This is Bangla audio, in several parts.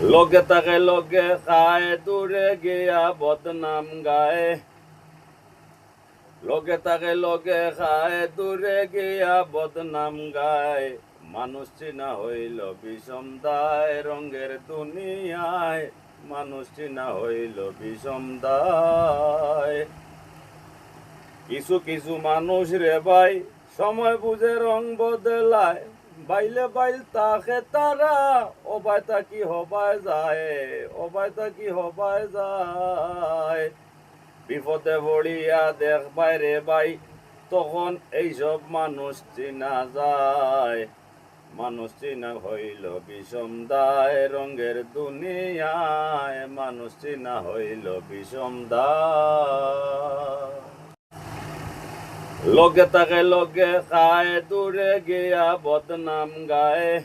লগে তাকে লগে খায় দূরে গিয়া বদনাম গায়। লগে তাকে লগে খায় দূরে গিয়া বদনাম গায়। মানুষ চিনা হইল বিষম দায় রঙের দুনিয়ায়। মানুষ চিনা হইল বিষম দায়। কিছু কিছু মানুষ রে ভাই সময় বুঝে রং বদলায়। বাইলে বাইল তাকে তারা অবায় তা কি হবায় যায়, অবায় তা কি হবায় যায়। বিপদে পড়িয়া দেখবাই রে ভাই তখন এইসব মানুষ চিনা যায়। মানুষ চিনা হইল বিষম দায় রঙের দুনিয়ায়। মানুষ চিনা হইল বিষম দায়। লগে তাকে লগে খায় দূরে গিয়া বদনাম গায়।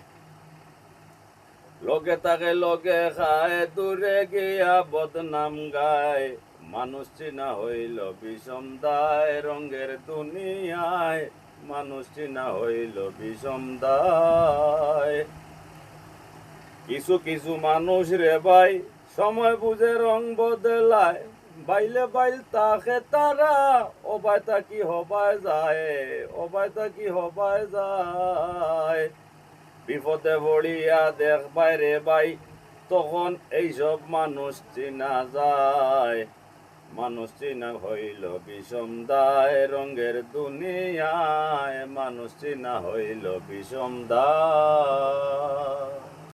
লগে তাকে লগে খায় দূরে গিয়া বদনাম গায়। মানুষ চিনা হইল বিষম দায় রঙের দুনিয়ায়। মানুষ চিনা হইল বিষম দায়। কিছু কিছু মানুষ রে ভাই সময় বুঝে রং বদলায়। বাইলে বাইল তাকে তারা অবায় তা কি হবায় যায়, অবায় তা কি হবায় যায়। বিপদে পড়িয়া দেখবাই রে ভাই তখন এইসব মানুষ চিনা যায়। মানুষ চিনা হইল বিষম দায় রঙের দুনিয়ায়। মানুষ চিনা হইল বিষম দায়।